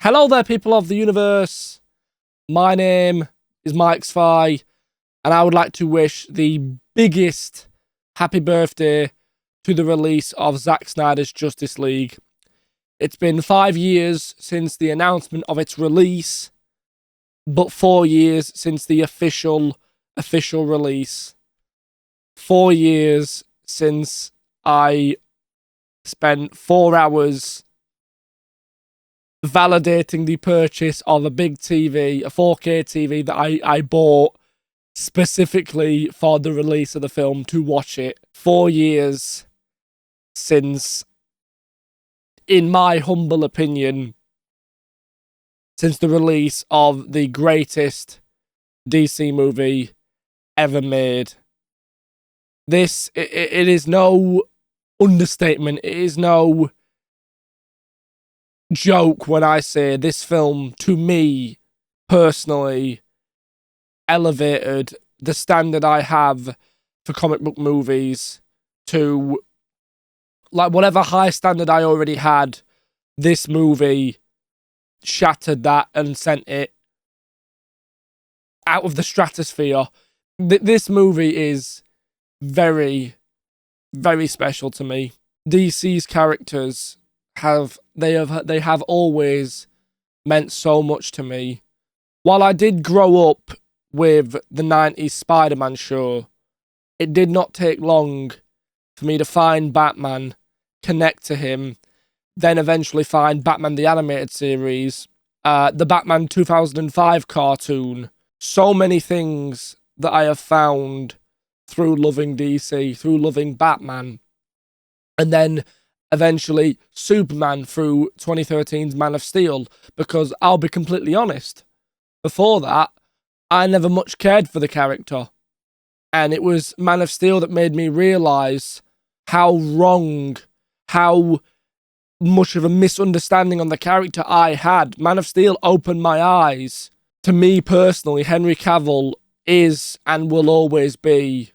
Hello there, people of the universe. My name is MichSciFi, and I would like to wish the biggest happy birthday to the release of Zack Snyder's Justice League. It's been 5 years since the announcement of its release, but 4 years since the official release. 4 years since I spent 4 hours validating the purchase of a big TV, a 4K TV that I bought specifically for the release of the film to watch it. 4 years since, in my humble opinion, since the release of the greatest DC movie ever made. This, it is no understatement, it is no joke when I say this film, to me, personally, elevated the standard I have for comic book movies to, like, whatever high standard I already had. This movie shattered that and sent it out of the stratosphere. This movie is very, very special to me. DC's characters have always meant so much to me. While I did grow up with the 90s Spider-Man show, it did not take long for me to find Batman, connect to him, then eventually find Batman the Animated Series, the Batman 2005 cartoon. So many things that I have found through loving DC, through loving Batman, and then eventually Superman through 2013's Man of Steel, because I'll be completely honest, before that, I never much cared for the character. And it was Man of Steel that made me realise how wrong, how much of a misunderstanding on the character I had. Man of Steel opened my eyes. To me personally, Henry Cavill is and will always be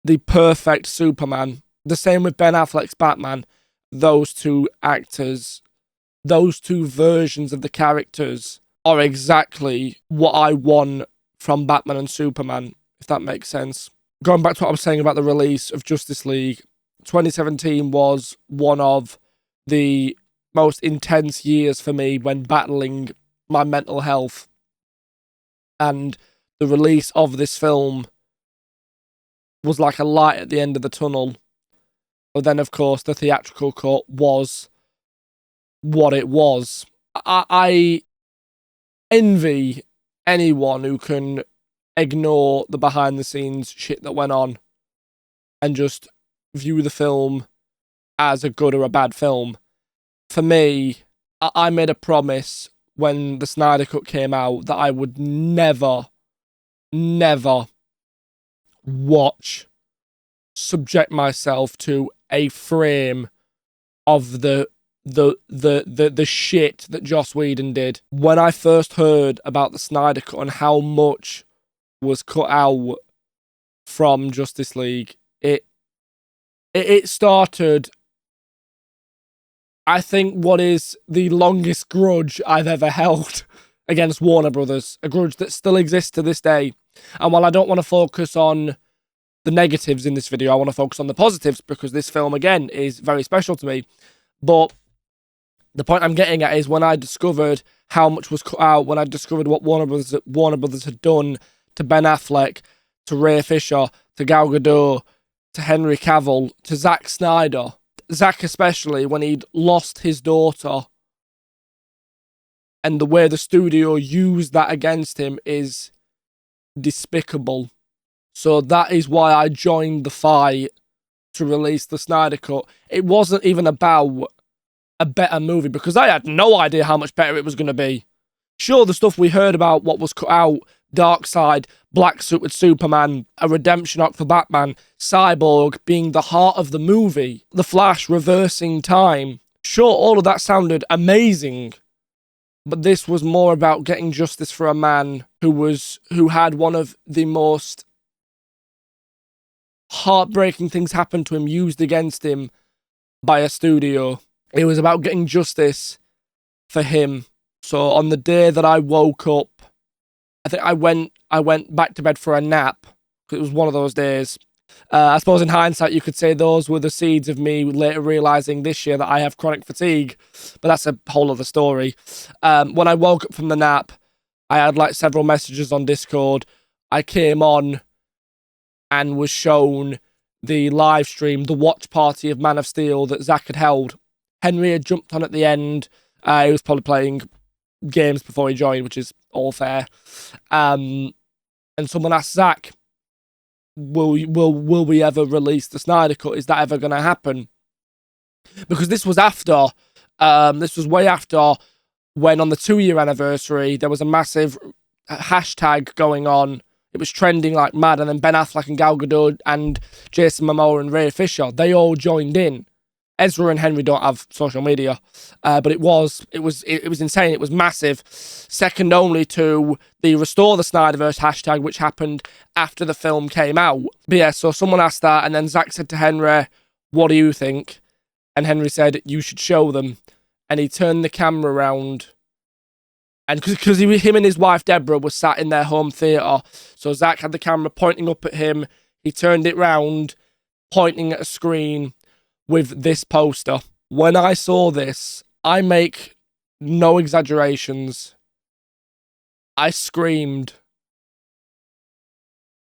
the perfect Superman. The same with Ben Affleck's Batman. Those two actors, those two versions of the characters are exactly what I want from Batman and Superman, if that makes sense. Going back to what I was saying about the release of Justice League, 2017 was one of the most intense years for me when battling my mental health. And the release of this film was like a light at the end of the tunnel. But then, of course, the theatrical cut was what it was. I envy anyone who can ignore the behind-the-scenes shit that went on and just view the film as a good or a bad film. For me, I made a promise when the Snyder Cut came out that I would never subject myself to a frame of the shit that Joss Whedon did. When I first heard about the Snyder Cut and how much was cut out from Justice League, it started, I think, what is the longest grudge I've ever held against Warner Brothers, a grudge that still exists to this day. And while I don't want to focus on the negatives in this video, I want to focus on the positives, because this film, again, is very special to me. But the point I'm getting at is when I discovered how much was cut out, when I discovered what Warner Brothers had done to Ben Affleck, to Ray Fisher, to Gal Gadot, to Henry Cavill, to Zack Snyder, Zack especially, when he'd lost his daughter, and the way the studio used that against him is despicable. So that is why I joined the fight to release the Snyder Cut. It wasn't even about a better movie, because I had no idea how much better it was going to be. Sure, the stuff we heard about what was cut out, Darkseid, Black Suit with Superman, a redemption arc for Batman, Cyborg being the heart of the movie, The Flash reversing time. Sure, all of that sounded amazing, but this was more about getting justice for a man who had one of the most heartbreaking things happen to him used against him by a studio. It was about getting justice for him. So on the day that I woke up, I think I went back to bed for a nap. It was one of those days. I suppose in hindsight, you could say those were the seeds of me later realizing this year that I have chronic fatigue, but that's a whole other story. When I woke up from the nap, I had like several messages on Discord. I came on and was shown the live stream, the watch party of Man of Steel that Zack had held. Henry had jumped on at the end. He was probably playing games before he joined, which is all fair. And someone asked Zack, will we ever release the Snyder Cut? Is that ever going to happen? Because this was after, this was way after when on the 2-year anniversary, there was a massive hashtag going on. It was trending like mad, and then Ben Affleck and Gal Gadot and Jason Momoa and Ray Fisher, they all joined in. Ezra and Henry don't have social media, but it was insane. It was massive, second only to the Restore the Snyderverse hashtag, which happened after the film came out. But yeah, so someone asked that, and then Zack said to Henry, "What do you think?" And Henry said, "You should show them." And he turned the camera around, and because him and his wife Deborah were sat in their home theatre, so Zack had the camera pointing up at him. He turned it round, pointing at a screen with this poster. When I saw this, I make no exaggerations, I screamed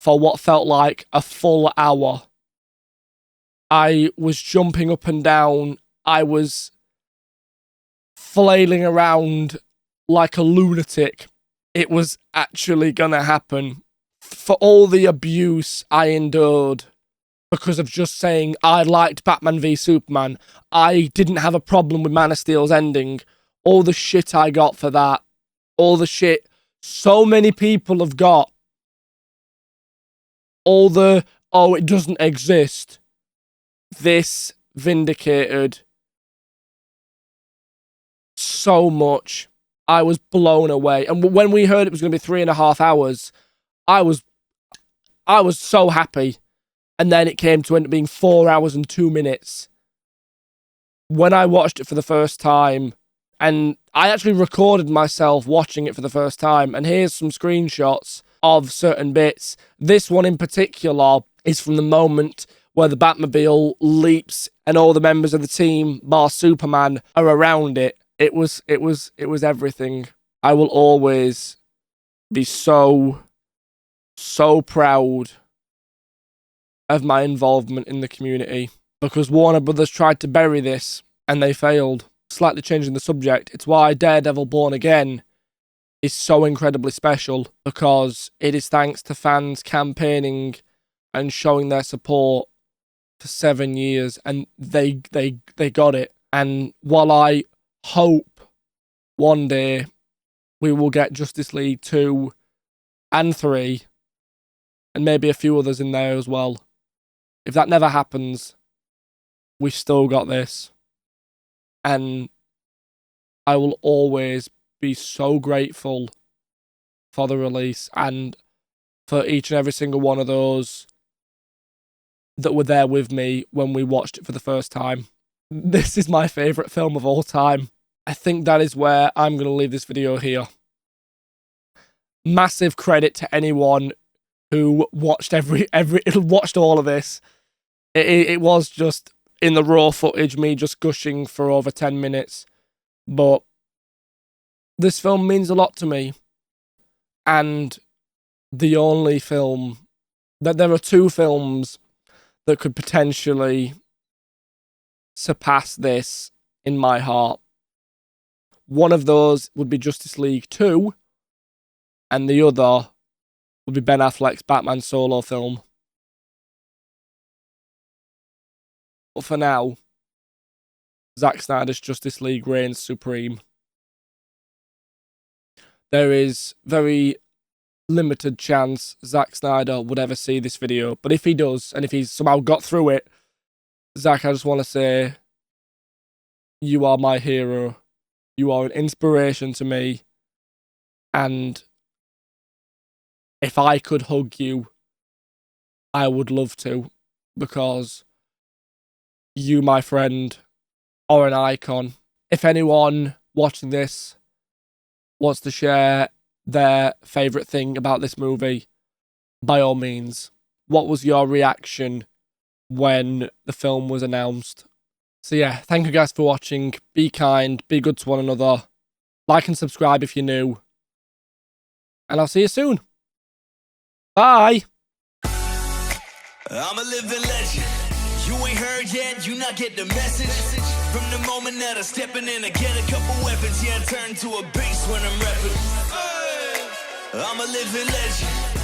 for what felt like a full hour. I was jumping up and down. I was flailing around like a lunatic. It was actually gonna happen. For all the abuse I endured because of just saying I liked Batman v Superman, I didn't have a problem with Man of Steel's ending, all the shit I got for that, all the shit so many people have got, all the, oh, it doesn't exist, this vindicated so much. I was blown away. And when we heard it was going to be 3.5 hours, I was so happy. And then it came to end up being 4 hours and 2 minutes. When I watched it for the first time, and I actually recorded myself watching it for the first time, and here's some screenshots of certain bits. This one in particular is from the moment where the Batmobile leaps and all the members of the team, bar Superman, are around it. It was everything. I will always be so proud of my involvement in the community, because Warner Brothers tried to bury this and they failed. Slightly changing the subject, it's why Daredevil Born Again is so incredibly special, because it is thanks to fans campaigning and showing their support for 7 years, and they got it. And while I hope one day we will get Justice League 2 and 3, and maybe a few others in there as well, if that never happens, we've still got this. And I will always be so grateful for the release and for each and every single one of those that were there with me when we watched it for the first time. This is my favourite film of all time. I think that is where I'm going to leave this video here. Massive credit to anyone who watched watched all of this. It was just in the raw footage, me just gushing for over 10 minutes. But this film means a lot to me. And the only film that there are 2 films that could potentially surpass this in my heart. One of those would be Justice League 2, and the other would be Ben Affleck's Batman solo film. But for now, Zack Snyder's Justice League reigns supreme. There is very limited chance Zack Snyder would ever see this video, but if he does, and if he's somehow got through it, Zack, I just want to say, you are my hero. You are an inspiration to me, and if I could hug you, I would love to, because you, my friend, are an icon. If anyone watching this wants to share their favourite thing about this movie, by all means. What was your reaction when the film was announced? So yeah, thank you guys for watching. Be kind, be good to one another. Like and subscribe if you're new. And I'll see you soon. Bye. I'm a living legend. You ain't heard yet, you not get the message. From the moment that I'm stepping in, I get a couple weapons. Yeah, I turn to a beast when I'm rapping. I'm a living legend.